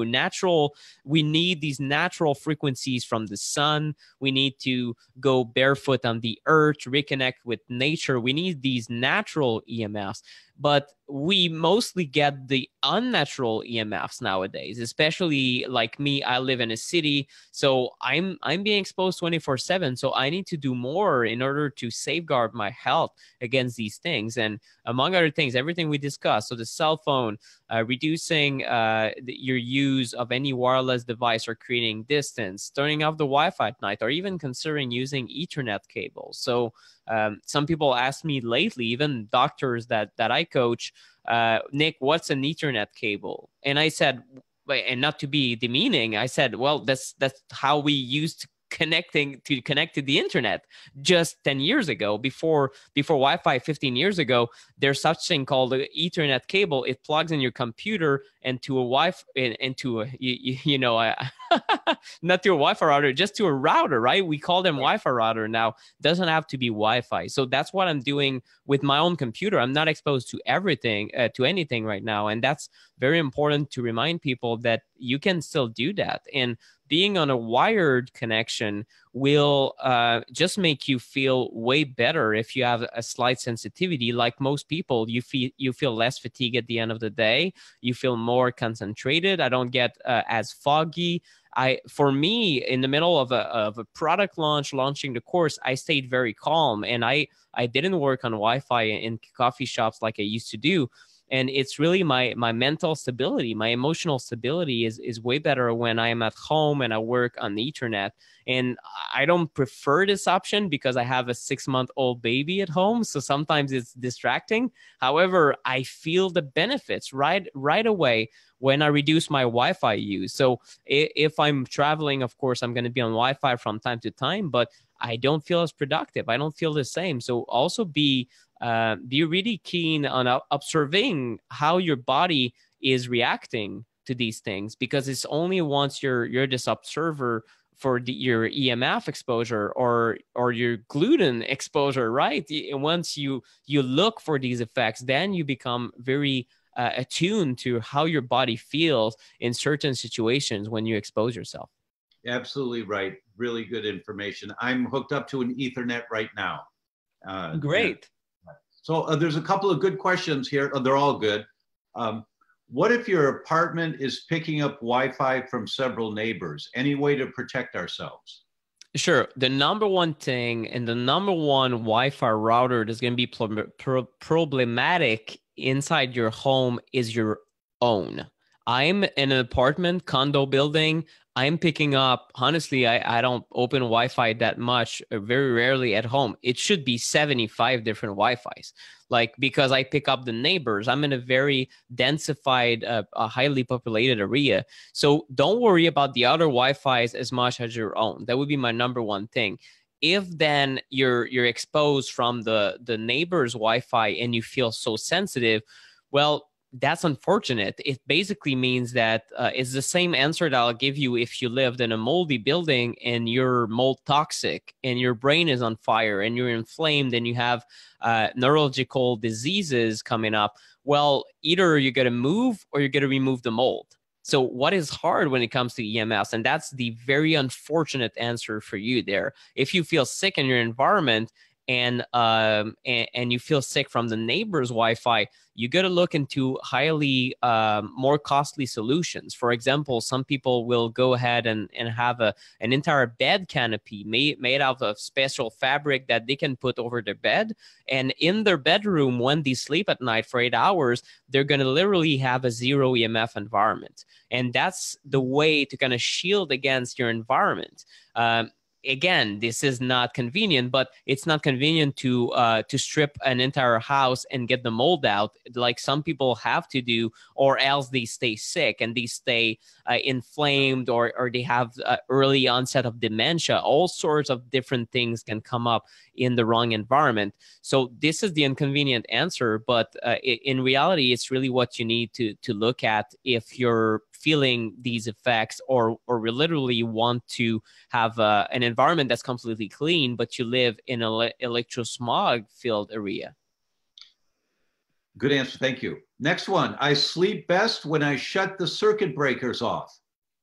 [SPEAKER 2] We need these natural frequencies from the sun. We need to go barefoot on the earth, reconnect with nature. We need these natural EMFs. But we mostly get the unnatural EMFs nowadays, especially like me. I live in a city, so I'm being exposed 24/7. So I need to do more in order to safeguard my health against these things. And among other things, everything we discussed. So the cell phone, reducing your use of any wireless device or creating distance, turning off the Wi-Fi at night, or even considering using Ethernet cables. So some people ask me lately, even doctors that I coach, Nick, what's an Ethernet cable? And I said, and not to be demeaning, I said, well, that's how we used to connect to the internet just 10 years ago. Before Wi-Fi 15 years ago, there's such thing called the Ethernet cable. It plugs in your computer and to a Wi-Fi, into a not to a Wi-Fi router, just to a router, right? We call them Wi-Fi router now. Doesn't have to be Wi-Fi. So that's what I'm doing with my own computer. I'm not exposed to everything, to anything right now. And that's very important to remind people that you can still do that. And being on a wired connection will just make you feel way better if you have a slight sensitivity. Like most people, you feel less fatigue at the end of the day. You feel more concentrated. I don't get as foggy. For me, in the middle of a product launching the course, I stayed very calm, and I didn't work on Wi-Fi in coffee shops like I used to do. And it's really my mental stability, my emotional stability is way better when I am at home and I work on the Ethernet. And I don't prefer this option because I have a 6-month-old baby at home. So sometimes it's distracting. However, I feel the benefits right away when I reduce my Wi-Fi use. So if I'm traveling, of course, I'm going to be on Wi-Fi from time to time, but I don't feel as productive. I don't feel the same. So also be really keen on observing how your body is reacting to these things, because it's only once you're this observer for your EMF exposure or your gluten exposure, right? Once you look for these effects, then you become very attuned to how your body feels in certain situations when you expose yourself.
[SPEAKER 1] Absolutely right. Really good information. I'm hooked up to an Ethernet right now.
[SPEAKER 2] Great.
[SPEAKER 1] So there's a couple of good questions here. They're all good. What if your apartment is picking up Wi-Fi from several neighbors? Any way to protect ourselves?
[SPEAKER 2] Sure. The number one thing and the number one Wi-Fi router that's going to be problematic inside your home is your own. I'm in an apartment condo building. I'm picking up, honestly, I don't open Wi-Fi that much, very rarely at home. It should be 75 different Wi-Fis. Like, because I pick up the neighbors. I'm in a very densified, a highly populated area. So don't worry about the other Wi-Fis as much as your own. That would be my number one thing. If then you're exposed from the neighbor's Wi-Fi and you feel so sensitive, well, that's unfortunate. It basically means that it's the same answer that I'll give you if you lived in a moldy building and you're mold toxic and your brain is on fire and you're inflamed and you have neurological diseases coming up. Well, either you're going to move or you're going to remove the mold. So what is hard when it comes to EMFs? And that's the very unfortunate answer for you there. If you feel sick in your environment, and you feel sick from the neighbor's Wi-Fi, you got to look into highly more costly solutions. For example, some people will go ahead and have an entire bed canopy made out of special fabric that they can put over their bed. And in their bedroom, when they sleep at night for 8 hours, they're going to literally have a zero EMF environment. And that's the way to kind of shield against your environment. Again, this is not convenient, but it's not convenient to strip an entire house and get the mold out like some people have to do, or else they stay sick and they stay inflamed, or they have early onset of dementia. All sorts of different things can come up in the wrong environment. So this is the inconvenient answer, but in reality, it's really what you need to look at if you're feeling these effects, or we literally want to have an environment that's completely clean, but you live in an electrosmog filled area.
[SPEAKER 1] Good answer. Thank you. Next one. I sleep best when I shut the circuit breakers off.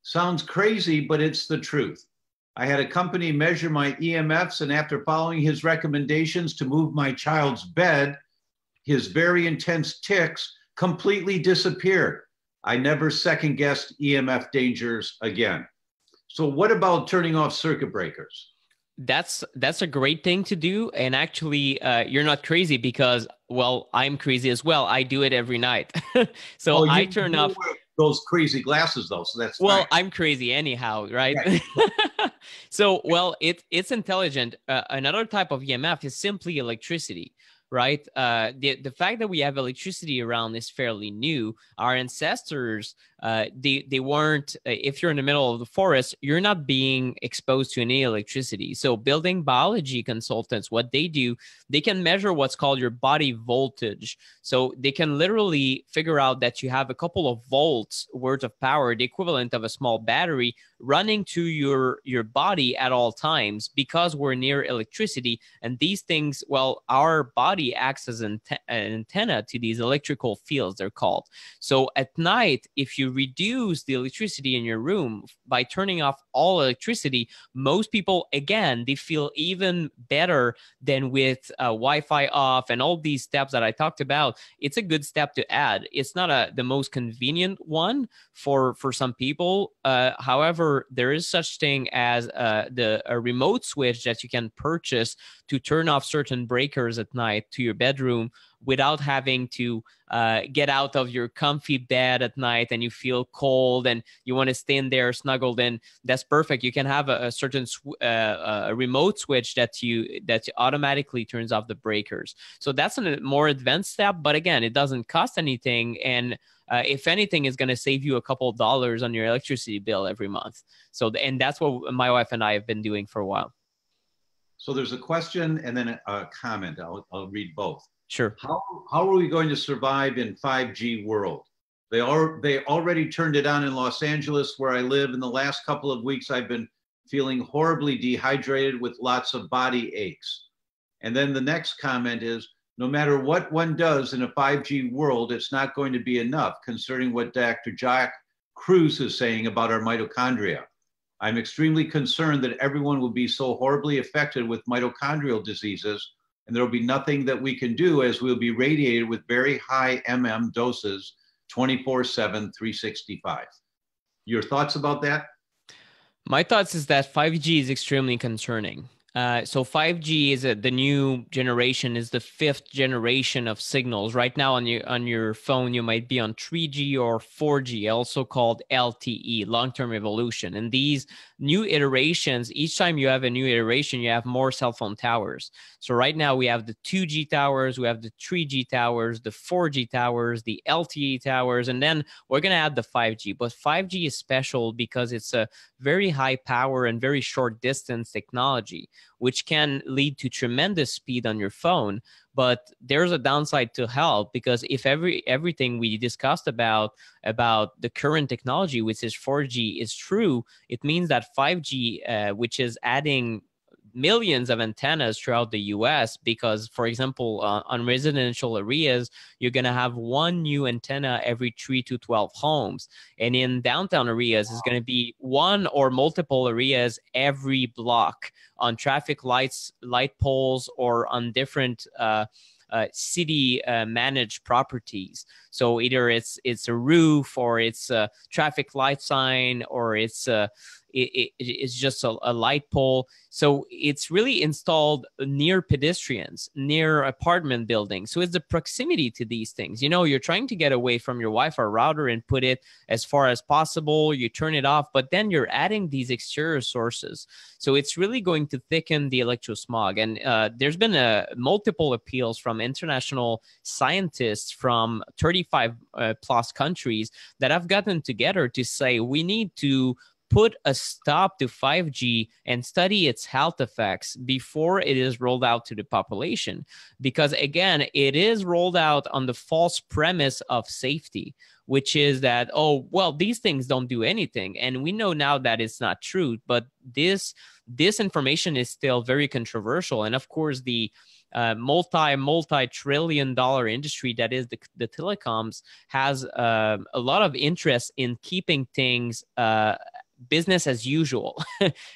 [SPEAKER 1] Sounds crazy, but it's the truth. I had a company measure my EMFs, and after following his recommendations to move my child's bed, his very intense tics completely disappeared. I never second guessed EMF dangers again. So what about turning off circuit breakers?
[SPEAKER 2] That's a great thing to do. And actually, you're not crazy because, well, I'm crazy as well. I do it every night. So I turn off
[SPEAKER 1] those crazy glasses though. So that's
[SPEAKER 2] well,
[SPEAKER 1] fine.
[SPEAKER 2] I'm crazy anyhow, right? So, well, it's intelligent. Another type of EMF is simply electricity. Right. The fact that we have electricity around is fairly new. Our ancestors, they weren't, if you're in the middle of the forest, you're not being exposed to any electricity. So building biology consultants, what they do, they can measure what's called your body voltage. So they can literally figure out that you have a couple of volts worth of power, the equivalent of a small battery, running to your body at all times, because we're near electricity. And these things, well, our body acts as an antenna to these electrical fields, they're called. So at night, if you reduce the electricity in your room by turning off all electricity, most people, again, they feel even better than with Wi-Fi off and all these steps that I talked about. It's a good step to add. It's not the most convenient one for some people. However, there is such thing as a remote switch that you can purchase to turn off certain breakers at night to your bedroom without having to get out of your comfy bed at night and you feel cold and you want to stay in there snuggled in. That's perfect. You can have a certain a remote switch that automatically turns off the breakers. So that's a more advanced step, but again, it doesn't cost anything, and if anything, is going to save you a couple of dollars on your electricity bill every month. So, and that's what my wife and I have been doing for a while.
[SPEAKER 1] So there's a question and then a comment. I'll read both.
[SPEAKER 2] Sure.
[SPEAKER 1] How are we going to survive in 5G world? They already turned it on in Los Angeles, where I live. In the last couple of weeks, I've been feeling horribly dehydrated with lots of body aches. And then the next comment is, no matter what one does in a 5G world, it's not going to be enough, concerning what Dr. Jack Kruse is saying about our mitochondria. I'm extremely concerned that everyone will be so horribly affected with mitochondrial diseases, and there will be nothing that we can do, as we'll be radiated with very high doses 24/7, 365. Your thoughts about that?
[SPEAKER 2] My thoughts is that 5G is extremely concerning. So 5G is the new generation, is the fifth generation of signals. Right now on your phone, you might be on 3G or 4G, also called LTE, long-term evolution. And these new iterations, each time you have a new iteration, you have more cell phone towers. So right now we have the 2G towers, we have the 3G towers, the 4G towers, the LTE towers, and then we're going to add the 5G. But 5G is special because it's a very high power and very short distance technology, which can lead to tremendous speed on your phone. But there's a downside to health, because if everything we discussed about the current technology, which is 4G, is true, it means that 5G, which is adding millions of antennas throughout the US, because, for example, on residential areas, you're going to have one new antenna every 3 to 12 homes. And in downtown areas, it's going to be one or multiple areas every block on traffic lights, light poles, or on different city managed properties. So either it's a roof, or it's a traffic light sign, or it's it's just a light pole. So it's really installed near pedestrians, near apartment buildings. So it's the proximity to these things. You know, you're trying to get away from your Wi-Fi router and put it as far as possible. You turn it off, but then you're adding these exterior sources. So it's really going to thicken the electrosmog. And there's been multiple appeals from international scientists from 35 plus countries that have gotten together to say we need to put a stop to 5G and study its health effects before it is rolled out to the population. Because again, it is rolled out on the false premise of safety, which is that, oh, well, these things don't do anything. And we know now that it's not true, but this information is still very controversial. And of course, the multi-trillion dollar industry that is the telecoms has a lot of interest in keeping things business as usual.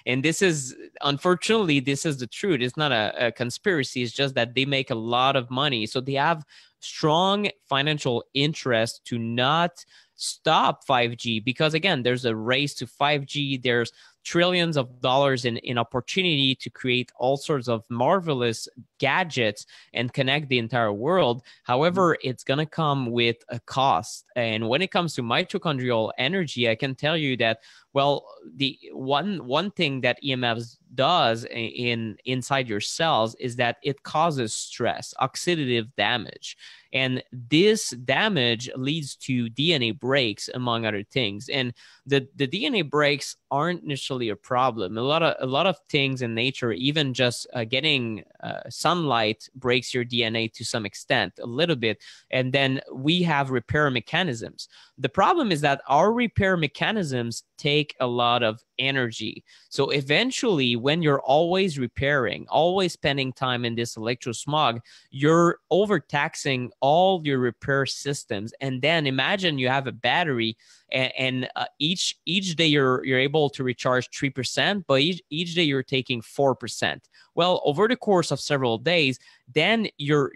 [SPEAKER 2] And this is, unfortunately, this is the truth. It's not a conspiracy. It's just that they make a lot of money. So they have strong financial interest to not stop 5G, because again, there's a race to 5G. There's trillions of dollars in opportunity to create all sorts of marvelous gadgets and connect the entire world. However, it's going to come with a cost. And when it comes to mitochondrial energy, I can tell you that, well, the one thing that EMFs does inside your cells is that it causes stress, oxidative damage. And this damage leads to DNA breaks, among other things. And the DNA breaks aren't necessarily a problem. A lot of things in nature, even just getting sunlight breaks your DNA to some extent, a little bit. And then we have repair mechanisms. The problem is that our repair mechanisms take a lot of energy. So eventually, when you're always repairing, always spending time in this electrosmog, you're overtaxing all your repair systems. And then imagine you have a battery, and each day you're able to recharge 3%, but each day you're taking 4%. Well, over the course of several days, then your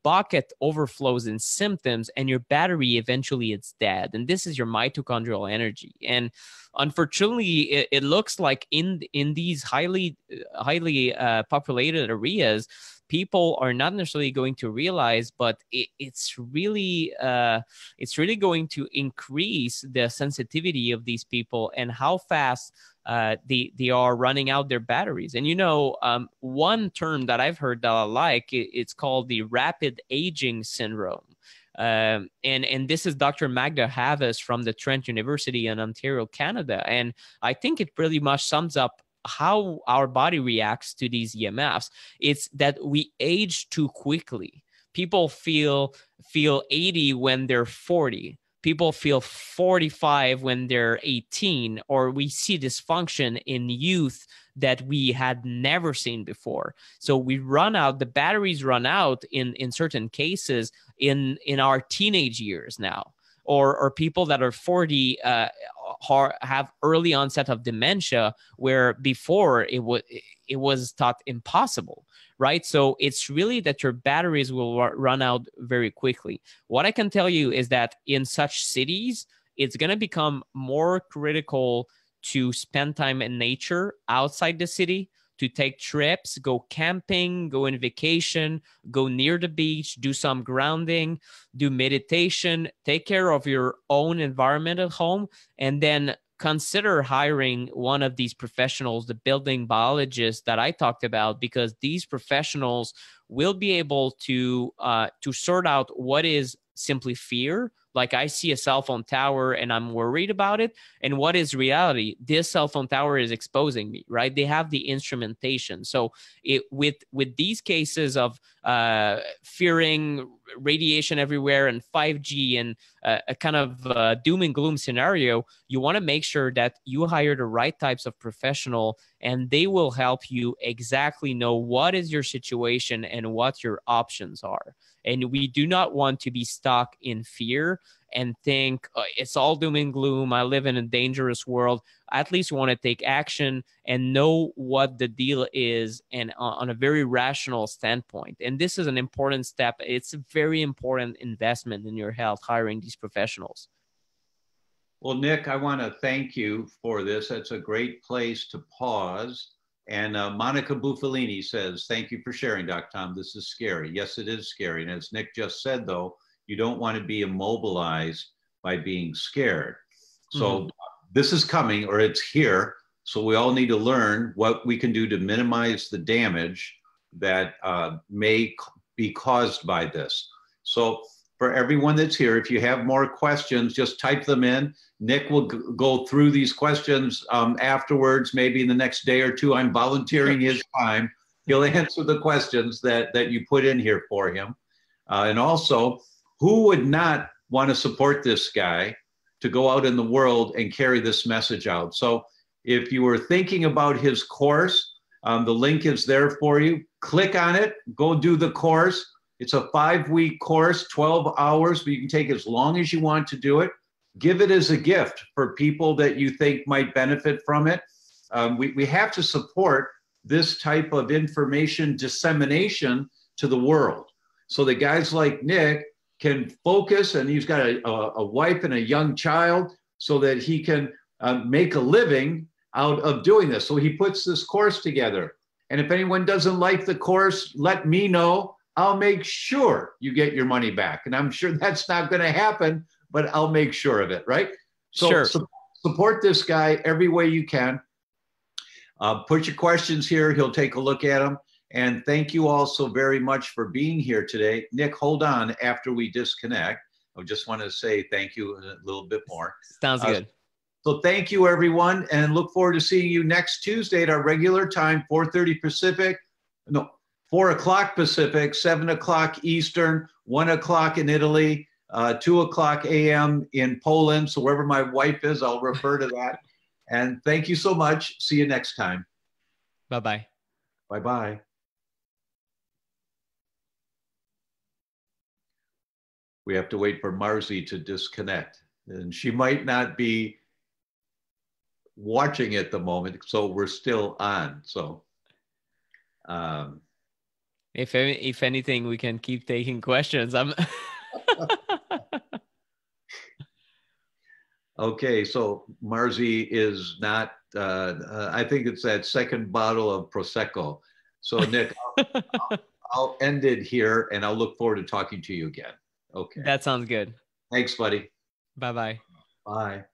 [SPEAKER 2] bucket overflows in symptoms, and your battery eventually it's dead. And this is your mitochondrial energy. And unfortunately, it looks like in these highly populated areas, people are not necessarily going to realize, but it's really going to increase the sensitivity of these people and how fast they are running out their batteries. And one term that I've heard that I like, it's called the rapid aging syndrome. And this is Dr. Magda Havas from the Trent University in Ontario, Canada. And I think it pretty much sums up how our body reacts to these EMFs. It's that we age too quickly. People feel 80 when they're 40. People feel 45 when they're 18, or we see dysfunction in youth that we had never seen before. So we run out, the batteries run out in certain cases in our teenage years now, or people that are 40 have early onset of dementia, where before it was thought impossible, right? So it's really that your batteries will run out very quickly. What I can tell you is that in such cities, it's going to become more critical to spend time in nature outside the city, to take trips, go camping, go on vacation, go near the beach, do some grounding, do meditation, take care of your own environment at home, and then consider hiring one of these professionals, the building biologists that I talked about, because these professionals will be able to sort out what is simply fear. Like, I see a cell phone tower and I'm worried about it. And what is reality? This cell phone tower is exposing me, right? They have the instrumentation. So with these cases of fearing radiation everywhere and 5G and a kind of doom and gloom scenario, you want to make sure that you hire the right types of professional, and they will help you exactly know what is your situation and what your options are. And we do not want to be stuck in fear and think it's all doom and gloom. I live in a dangerous world. At least we want to take action and know what the deal is, and on a very rational standpoint. And this is an important step. It's a very important investment in your health, hiring these professionals.
[SPEAKER 1] Well, Nick, I want to thank you for this. That's a great place to pause. And Monica Buffalini says, thank you for sharing, Dr. Tom. This is scary. Yes, it is scary. And as Nick just said, though, you don't want to be immobilized by being scared. So this is coming, or it's here. So we all need to learn what we can do to minimize the damage that may be caused by this. So for everyone that's here, if you have more questions, just type them in. Nick will go through these questions afterwards, maybe in the next day or two. I'm volunteering his time. He'll answer the questions that you put in here for him. And also, who would not want to support this guy to go out in the world and carry this message out? So if you were thinking about his course, the link is there for you. Click on it, go do the course. It's a 5-week course, 12 hours, but you can take as long as you want to do it. Give it as a gift for people that you think might benefit from it. We have to support this type of information dissemination to the world, so that guys like Nick can focus, and he's got a wife and a young child, so that he can make a living out of doing this. So he puts this course together. And if anyone doesn't like the course, let me know. I'll make sure you get your money back. And I'm sure that's not going to happen, but I'll make sure of it, right? So
[SPEAKER 2] sure.
[SPEAKER 1] Support this guy every way you can. Put your questions here. He'll take a look at them. And thank you all so very much for being here today. Nick, hold on after we disconnect. I just want to say thank you a little bit more.
[SPEAKER 2] Sounds good.
[SPEAKER 1] So thank you, everyone, and look forward to seeing you next Tuesday at our regular time, 4:30 Pacific. No, 4 o'clock Pacific, 7 o'clock Eastern, 1 o'clock in Italy, 2 o'clock a.m. in Poland. So wherever my wife is, I'll refer to that. And thank you so much. See you next time.
[SPEAKER 2] Bye-bye.
[SPEAKER 1] Bye-bye. We have to wait for Marzi to disconnect. And she might not be watching at the moment, so we're still on. So
[SPEAKER 2] if anything, we can keep taking questions.
[SPEAKER 1] Okay, so Marzi is not, I think it's that second bottle of Prosecco. So Nick, I'll end it here, and I'll look forward to talking to you again. Okay.
[SPEAKER 2] That sounds good.
[SPEAKER 1] Thanks, buddy.
[SPEAKER 2] Bye-bye.
[SPEAKER 1] Bye.